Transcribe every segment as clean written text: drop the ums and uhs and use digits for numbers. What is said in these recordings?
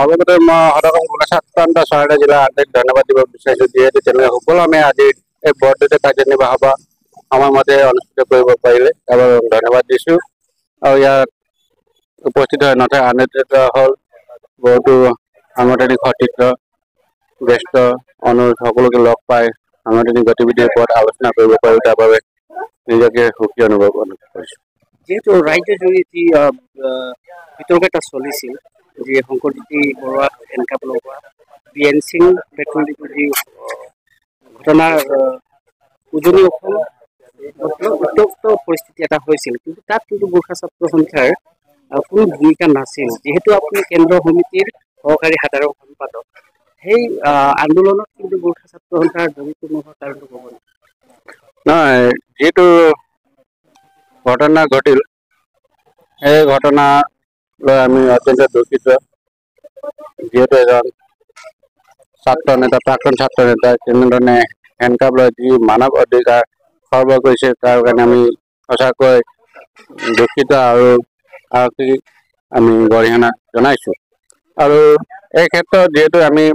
অলপতে মই সদৌ ছাত্ৰ চৰাইদেউ জিলা আন্তৰিক ধন্যবাদ দিব বিচাৰিছোঁ, যিহেতু তেওঁলোকে সুকলমে আজি এই বৰদিনৰ কাৰ্যনিৰ্বাহ সভা সময়মতে অনুষ্ঠিত কৰিব পাৰিলে তাৰ বাবে ধন্যবাদ দিছোঁ। আৰু ইয়াত উপস্থিত হৈ নথৈ আনন্দিত হ'ল বহুতো সাংগঠনিক সতীৰ্থ জ্যেষ্ঠ অনুৰোধ সকলোকে লগ পাই সাংগঠনিক গতিবিধিৰ ওপৰত আলোচনা কৰিব পাৰোঁ, তাৰ বাবে নিজকে সুখী অনুভৱ কৰিছোঁ। যেহেতু ৰাজ্যজুৰি যি বিতৰ্ক এটা চলিছিল, যি শংকৰজ্যোতি বৰুৱা হেণ্ডকাপ লগোৱা BNC পেট্ৰল ডিপোৰ যি ঘটনাৰ উজনি অসম উত্তপ্ত পৰিস্থিতি এটা হৈছিল, কিন্তু তাত কিন্তু গোৰ্খা ছাত্ৰ সন্থাৰ কোনো ভূমিকা নাছিল। যিহেতু আপুনি কেন্দ্ৰ সমিতিৰ সহকাৰী সাধাৰণ সম্পাদক, সেই আন্দোলনত কিন্তু গোৰ্খা ছাত্ৰ সন্থাৰ জড়িত নোহোৱাৰ কাৰণটো ক'ব নেকি? নহয়, যিটো ঘটনা ঘটিল সেই ঘটনা লৈ আমি অত্যন্ত দুঃখিত। যিহেতু এজন ছাত্ৰ নেতা, প্ৰাক্তন ছাত্ৰ নেতা তেনেধৰণে হেণ্ডকাপ লৈ যি মানৱ অধিকাৰ খৰ্ব কৰিছে তাৰ কাৰণে আমি সঁচাকৈ দুঃখিত আৰু আৰক্ষীক আমি গৰিহণা জনাইছোঁ। আৰু এই ক্ষেত্ৰত যিহেতু আমি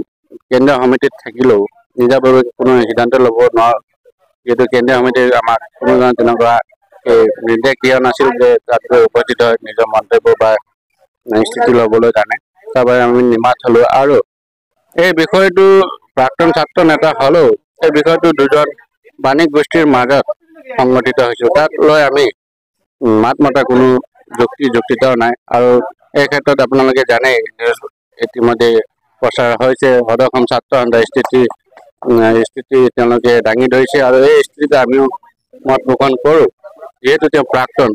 কেন্দ্ৰীয় সমিতিত থাকিলেও নিজাববীয়াকৈ কোনো সিদ্ধান্ত ল'ব নোৱাৰোঁ, যিহেতু কেন্দ্ৰীয় সমিতিৰ আমাক কোনো তেনেকুৱা নিৰ্দেশ দিয়া নাছিল যে তাত গৈ উপস্থিত হৈ নিজৰ মন্তব্য বা স্থিতি ল'বলৈ কাৰণে, তাৰ বাবে আমি নিমাত হ'লোঁ। আৰু এই বিষয়টো প্ৰাক্তন ছাত্ৰ নেতা হ'লেও এই বিষয়টো দুজন বাণিক গোষ্ঠীৰ মাজত সংগঠিত হৈছিল, তাক লৈ আমি মাত মতা কোনো যুক্তিতাও নাই। আৰু এই ক্ষেত্ৰত আপোনালোকে জানেই ইতিমধ্যে প্ৰচাৰ হৈছে সদৌ অসম ছাত্ৰ সন্থাৰ স্থিতি তেওঁলোকে দাঙি ধৰিছে, আৰু এই স্থিতিতে আমিও মত পোষণ কৰোঁ। যিহেতু তেওঁ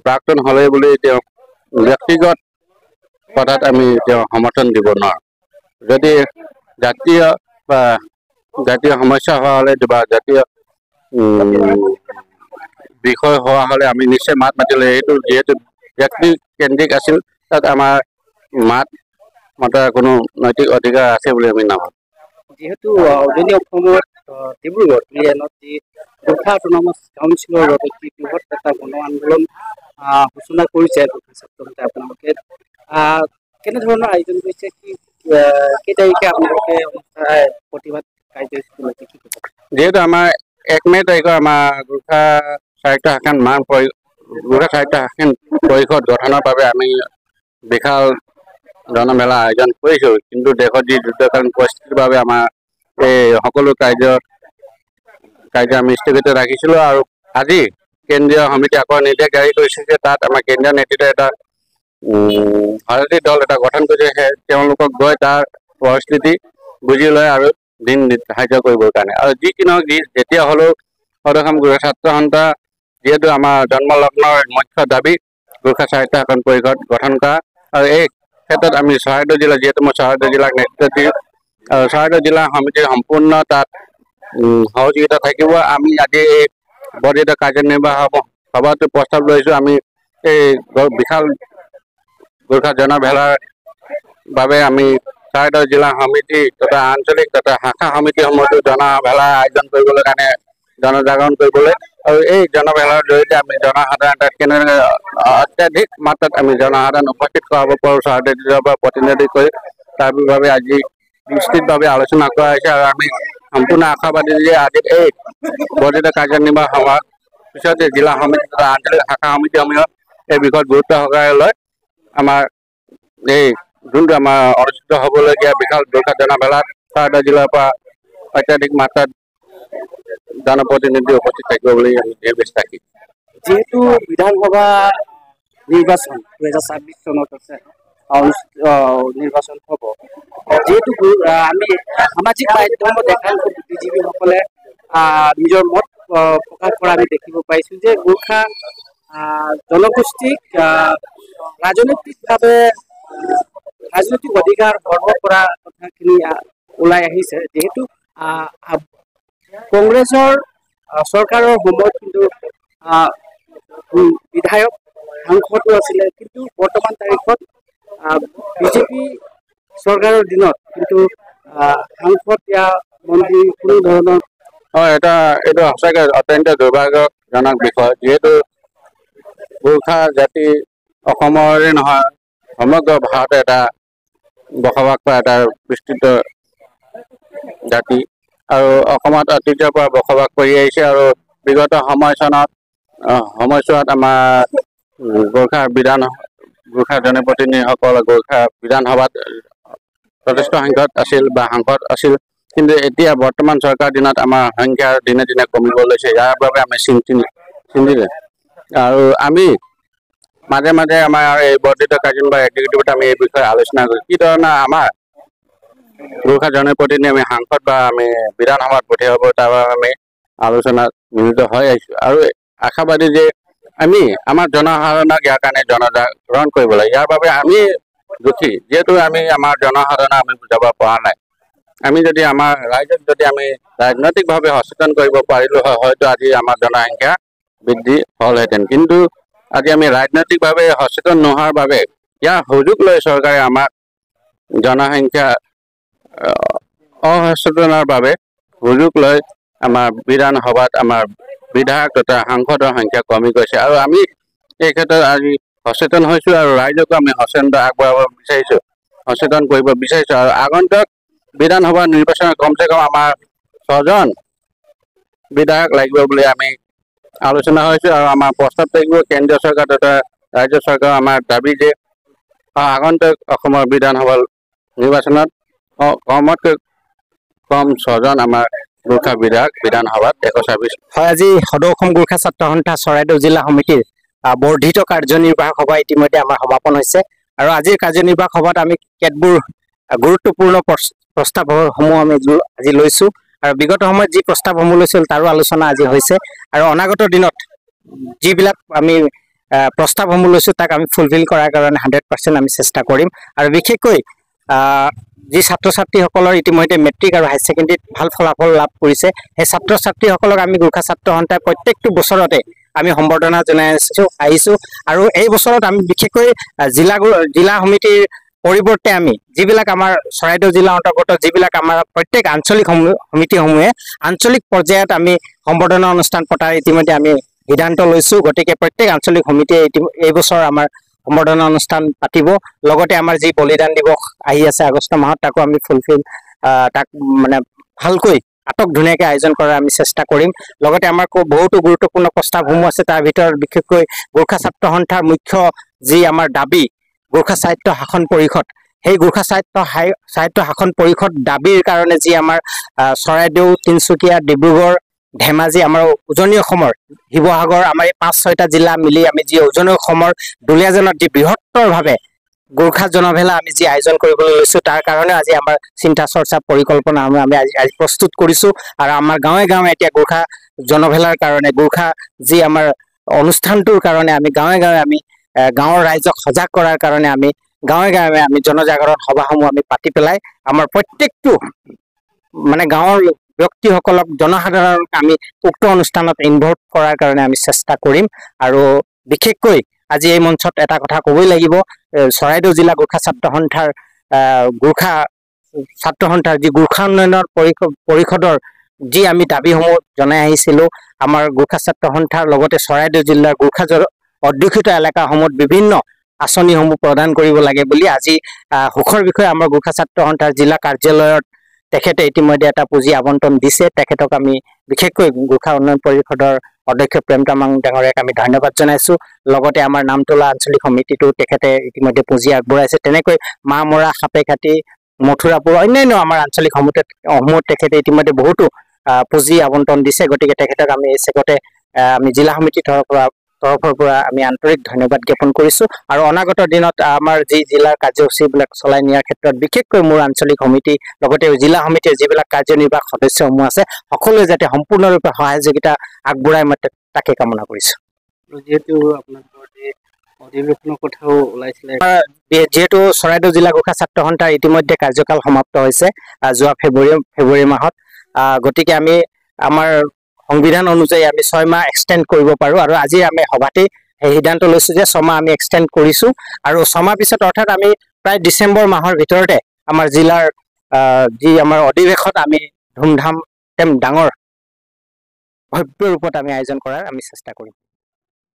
প্ৰাক্তন হ'লে বুলি তেওঁ ব্যক্তিগত কথাত আমি তেওঁ সমৰ্থন দিব নোৱাৰোঁ। যদি জাতীয় সমস্যা হোৱা হ'লে বা জাতীয় বিষয় হোৱা হ'লে আমি নিশ্চয় মাত মাতিলে, এইটো যিহেতু ব্যক্তি কেন্দ্ৰিক আছিল, তাত আমাৰ মাত মতাৰ কোনো নৈতিক অধিকাৰ আছে বুলি আমি নাভাবোঁ। যিহেতু উজনি অসমত ডিব্ৰুগড় টিএনত যি গোৰ্খা অটোনমাছ কাউন্সিলৰ বাবে যি বৃহৎ এটা গণ আন্দোলন সূচনা কৰিছে গোৰ্খা ছাত্ৰ সন্থাই, আপোনালোকে কেনেধৰণৰ আয়োজন কৰিছে, কেই তাৰিখে আপোনালোকে প্ৰতিবাদ কাৰ্যসূচী লৈছে, কি ক'ব? যিহেতু আমাৰ 1 মে তাৰিখৰ আমাৰ গোৰ্খা সাহিত্য শাসন পৰিষদ গঠনৰ বাবে আমি বিশাল জনমেলা আয়োজন কৰিছোঁ, কিন্তু দেশত যি যুদ্ধকালীন পৰিস্থিতিৰ বাবে আমাৰ এই সকলো কাৰ্য আমি স্থগিত ৰাখিছিলোঁ। আৰু আজি কেন্দ্ৰীয় সমিতি আকৌ নিৰ্দেশ জাৰি কৰিছে যে তাত আমাৰ কেন্দ্ৰীয় নেতৃত্বই এটা ভাৰতীয় দল এটা গঠন কৰিছে, তেওঁলোকক গৈ তাৰ পৰিস্থিতি বুজি লয় আৰু দিন ধাৰ্য কৰিবৰ কাৰণে। আৰু যি কি নহওক, যেতিয়া হ'লেও সদৌ অসম গোৰ্খা ছাত্ৰ সন্থা যিহেতু আমাৰ জন্মলগ্নৰ মুখ্য দাবী গোৰ্খা সাহিত্য শাসন পৰিষদ গঠন কৰা, আৰু এই ক্ষেত্ৰত আমি চৰাইদেউ জিলা, যিহেতু মই চৰাইদেউ জিলাক নেতৃত্ব দিওঁ, আৰু চৰাইদেউ জিলা সমিতিৰ সম্পূৰ্ণ তাত সহযোগিতা থাকিব। আমি আজি এই বৰ্ধিত কাৰ্যনিৰ্বাহ সভাটো প্ৰস্তাৱ লৈছোঁ। আমি এই বিশাল গোৰ্খা জনভেলাৰ বাবে আমি চৰাইদেউ জিলা সমিতি তথা আঞ্চলিক তথা শাখা সমিতিসমূহতো জনভেলা আয়োজন কৰিবলৈ কাৰণে জনজাগৰণ কৰিবলৈ, আৰু এই জনভেলাৰ জৰিয়তে আমি জনসাধাৰণ তাত কেনেদৰে অত্যাধিক মাত্ৰাত আমি জনসাধাৰণ উপস্থিত কৰাব পাৰোঁ চৰাইদেউ জিলাৰ পৰা প্ৰতিনিধি কৰি, তাৰ বাবে আজি বিস্তৃতভাৱে আলোচনা কৰা হৈছে। আৰু আমি সম্পূৰ্ণ আশাবাদী যে আজি এই বৰ্ধিত কাৰ্যনিৰ্বাহ সভাৰ পিছতে জিলা সমিতি তথা আঞ্চলিক শাখা সমিতিসমূহে এই বিষয়ত গুৰুত্ব সহকাৰে লয়। আমাৰ এই যোনটো আমাৰ অনুষ্ঠিত হ'বলগীয়া বিশাল গোৰ্খা জনমেলাত চৰাইদেউ জিলাৰ পৰা অত্যাধিক মাত্ৰাত জনপ্ৰতিনিধি উপস্থিত থাকিব বুলি আমি বিশ্বাস ৰাখিছোঁ। যিহেতু বিধানসভা নিৰ্বাচন 2026 চনত আছে, নিৰ্বাচন হ'ব, যিহেতু আমি সামাজিক মাধ্যমত দেখা বুদ্ধিজীৱীসকলে নিজৰ মত প্ৰকাশ কৰা আমি দেখিব পাইছোঁ যে গোৰ্খা জনগোষ্ঠীক ৰাজনৈতিক অধিকাৰ খৰ্ব কৰা কথাখিনি ওলাই আহিছে। যিহেতু কংগ্ৰেছৰ চৰকাৰৰ সময়ত কিন্তু বিধায়ক সাংসদো আছিলে, কিন্তু বৰ্তমান তাৰিখত বিজেপি চৰকাৰৰ দিনত কিন্তু সাংসদ या মন্ত্ৰী কোনো ধৰণৰ এইটো সঁচাকৈ অত্যন্ত দুৰ্ভাগ্যজনক বিষয়। যিহেতু গোৰ্খা জাতি অসমৰে নহয় সমগ্ৰ ভাৰতে এটা বসবাস কৰা এটা বিস্তৃত জাতি আৰু অসমত অতীতৰ পৰা বসবাস কৰি আহিছে আৰু বিগত সময়ছোৱাত আমাৰ গোৰ্খা জনপ্ৰতিনিধিসকল গোৰ্খা বিধানসভাত যথেষ্ট সংখ্যক আছিল বা সাংসদ আছিল, কিন্তু এতিয়া বৰ্তমান চৰকাৰ দিনত আমাৰ সংখ্যা দিনে দিনে কমিব লৈছে। ইয়াৰ বাবে আমি চিন্তিত আৰু আমি মাজে মাজে আমাৰ এই বৰ্ধিত কাৰ্যনিৰ্বাহী এক্সিকিউটিভত আমি এই বিষয়ে আলোচনা কৰোঁ, কি ধৰণৰ আমাৰ গোৰ্খা জনপ্ৰতিনিধি আমি সাংসদ বা আমি বিধানসভাত পঠিয়াব, তাৰ বাবে আমি আলোচনাত মিলিত হৈ আহিছোঁ আৰু আশাবাদী যে আমি আমাৰ জনসাধাৰণক ইয়াৰ কাৰণে জনজাগৰণ কৰিব লাগে। ইয়াৰ বাবে আমি দুখী, যিহেতু আমি আমাৰ জনসাধাৰণক আমি বুজাব পৰা নাই। আমি যদি আমাৰ ৰাইজক যদি আমি ৰাজনৈতিকভাৱে সচেতন কৰিব পাৰিলোঁ হয়, হয়তো আজি আমাৰ জনসংখ্যা বৃদ্ধি হ'লহেঁতেন, কিন্তু আজি আমি ৰাজনৈতিকভাৱে সচেতন নোহোৱাৰ বাবে ইয়াৰ সুযোগ লৈ চৰকাৰে আমাক জনসংখ্যা অসচেতনৰ বাবে সুযোগ লৈ আমাৰ বিধানসভাত আমাৰ বিধায়ক তথা সাংসদৰ সংখ্যা কমি গৈছে আৰু আমি এই ক্ষেত্ৰত আজি সচেতন হৈছোঁ আৰু ৰাইজকো আমি সচেতনতা আগবঢ়াব বিচাৰিছোঁ, সচেতন কৰিব বিচাৰিছোঁ আৰু আগন্তুক বিধানসভা নিৰ্বাচনত কমচে কম আমাৰ 6জন বিধায়ক লাগিব বুলি আমি আলোচনা হৈছোঁ আৰু আমাৰ প্ৰস্তাৱ থাকিব কেন্দ্ৰীয় চৰকাৰ তথা ৰাজ্য চৰকাৰৰ আমাৰ দাবী যে আগন্তুক অসমৰ বিধানসভা নিৰ্বাচনত কমতকৈ কম 6জন আমাৰ গোৰ্খা বিধায়ক বিধানসভাত 126। হয়, আজি সদৌ অসম গোৰ্খা ছাত্ৰ সন্থা চৰাইদেউ জিলা সমিতিৰ বৰ্ধিত কাৰ্যনিৰ্বাহক সভা ইতিমধ্যে আমাৰ সমাপন হৈছে আৰু আজিৰ কাৰ্যনিৰ্বাহক সভাত আমি কেতবোৰ গুৰুত্বপূৰ্ণ প্ৰস্তাৱসমূহ আমি আজি লৈছোঁ আৰু বিগত সময়ত যি প্ৰস্তাৱসমূহ লৈছিল তাৰো আলোচনা আজি হৈছে আৰু অনাগত দিনত যিবিলাক আমি প্ৰস্তাৱসমূহ লৈছোঁ তাক আমি ফুলফিল কৰাৰ কাৰণে 100% আমি চেষ্টা কৰিম আৰু বিশেষকৈ যি ছাত্ৰ ছাত্ৰীসকলৰ ইতিমধ্যে মেট্ৰিক আৰু হায়াৰ ছেকেণ্ডেৰীত ভাল ফলাফল লাভ কৰিছে, সেই ছাত্ৰ ছাত্ৰীসকলক আমি গোৰ্খা ছাত্ৰ সন্থাই প্ৰত্যেকটো বছৰতে আমি সম্বৰ্ধনা জনাই আহিছোঁ আৰু এই বছৰত আমি বিশেষকৈ জিলা সমিতিৰ পৰিৱৰ্তে আমি যিবিলাক আমাৰ চৰাইদেউ জিলাৰ অন্তৰ্গত যিবিলাক আমাৰ প্ৰত্যেক আঞ্চলিক সমিতিসমূহে আঞ্চলিক পৰ্যায়ত আমি সম্বৰ্ধনা অনুষ্ঠান পতাৰ ইতিমধ্যে আমি সিদ্ধান্ত লৈছোঁ। গতিকে প্ৰত্যেক আঞ্চলিক সমিতিয়ে এই বছৰ আমাৰ সম্বৰ্ধনা অনুষ্ঠান পাতিব। লগতে আমাৰ যি বলিদান দিৱস আহি আছে আগষ্ট মাহত, তাকো আমি তাক মানে ভালকৈ ধুনীয়াকৈ আয়োজন কৰাৰ আমি চেষ্টা কৰিম। লগতে আমাৰ বহুতো গুৰুত্বপূৰ্ণ প্ৰস্তাৱসমূহ আছে, তাৰ ভিতৰত বিশেষকৈ গোৰ্খা ছাত্ৰ সন্থাৰ মুখ্য যি আমাৰ দাবী গোৰ্খা সাহিত্য শাসন পৰিষদ, সেই গোৰ্খা সাহিত্য শাসন পৰিষদ দাবীৰ কাৰণে যি আমাৰ চৰাইদেউ, তিনিচুকীয়া, ডিব্ৰুগড়, ধেমাজি, আমাৰ উজনি অসমৰ শিৱসাগৰ, আমাৰ এই 5-6টা জিলা মিলি আমি যি উজনি অসমৰ দুলীয়াজানত যি বৃহত্তৰভাৱে গোৰ্খা জনভেলা আমি যি আয়োজন কৰিবলৈ লৈছোঁ, তাৰ কাৰণে আজি আমাৰ চিন্তা চৰ্চা পৰিকল্পনা আমি আজি প্ৰস্তুত কৰিছোঁ আৰু আমাৰ গাঁৱে গাঁৱে এতিয়া গোৰ্খা জনভেলাৰ কাৰণে গোৰ্খা যি আমাৰ অনুষ্ঠানটোৰ কাৰণে আমি গাঁৱে গাঁৱে আমি গাঁৱৰ ৰাইজক সজাগ কৰাৰ কাৰণে আমি গাঁৱে গাঁৱে আমি জনজাগৰণ সভাসমূহ আমি পাতি পেলাই আমাৰ প্ৰত্যেকটো মানে গাঁৱৰ ব্যক্তিসকলক জনসাধাৰণক আমি উক্ত অনুষ্ঠানত ইনভলভ কৰাৰ কাৰণে আমি চেষ্টা কৰিম আৰু বিশেষকৈ আজি এই মঞ্চত এটা কথা ক'বই লাগিব, চৰাইদেউ জিলা গোৰ্খা ছাত্ৰ সন্থাৰ যি গোৰ্খা উন্নয়নৰ পৰিষদৰ যি আমি দাবীসমূহ জনাই আহিছিলোঁ, আমাৰ গোৰ্খা ছাত্ৰ সন্থাৰ লগতে চৰাইদেউ জিলাৰ গোৰ্খা অধ্যুষিত এলেকাসমূহত বিভিন্ন আঁচনিসমূহ প্ৰদান কৰিব লাগে বুলি আজি সুখৰ বিষয়ে আমাৰ গোৰ্খা ছাত্ৰ সন্থাৰ জিলা কাৰ্যালয়ত তেখেতে ইতিমধ্যে এটা পুঁজি আবণ্টন দিছে। তেখেতক আমি বিশেষকৈ গোৰ্খা উন্নয়ন পৰিষদৰ অধ্যক্ষ প্ৰেম তামাং ডাঙৰীয়াক আমি ধন্যবাদ জনাইছোঁ। লগতে আমাৰ নামতলা আঞ্চলিক সমিতিটো তেখেতে ইতিমধ্যে পুঁজি আগবঢ়াইছে। তেনেকৈ মামৰা, সাপেখাতি, মথুৰাপুৰ অন্যান্য আমাৰ আঞ্চলিক সমূহত তেখেতে ইতিমধ্যে বহুতো পুঁজি আবণ্টন দিছে। গতিকে তেখেতক আমি এই চেগতে আমি জিলা সমিতিৰ তৰফৰ পৰা আমি আন্তৰিক ধন্যবাদ জ্ঞাপন কৰিছোঁ আৰু অনাগত দিনত আমাৰ যি জিলাৰ কাৰ্যসূচীবিলাক চলাই নিয়াৰ ক্ষেত্ৰত বিশেষকৈ মোৰ আঞ্চলিক সমিতি লগতে জিলা সমিতিৰ যিবিলাক কাৰ্যনিৰ্বাহক সদস্যসমূহ আছে সকলোৱে যাতে সম্পূৰ্ণৰূপে সহযোগিতা আগবঢ়াই মই তাকে কামনা কৰিছোঁ। যিহেতু আপোনালোকৰ অধিৱেশনৰ কথাও ওলাইছিলে, যিহেতু চৰাইদেউ জিলা গোৰ্খা ছাত্ৰ সন্থাৰ ইতিমধ্যে কাৰ্যকাল সমাপ্ত হৈছে যোৱা ফেব্ৰুৱাৰী মাহত, গতিকে আমি আমাৰ সংবিধান অনুযায়ী আমি 6 মাহ এক্সটেণ্ড কৰিব পাৰোঁ আৰু আজি আমি সভাতেই সেই সিদ্ধান্ত লৈছোঁ যে 6 মাহ আমি এক্সটেণ্ড কৰিছোঁ আৰু 6 মাহ পিছত অৰ্থাৎ আমি প্ৰায় ডিচেম্বৰ মাহৰ ভিতৰতে আমাৰ জিলাৰ যি আমাৰ অধিৱেশন আমি ধুমধাম ডাঙৰ ভব্য ৰূপত আমি আয়োজন কৰাৰ আমি চেষ্টা কৰিম।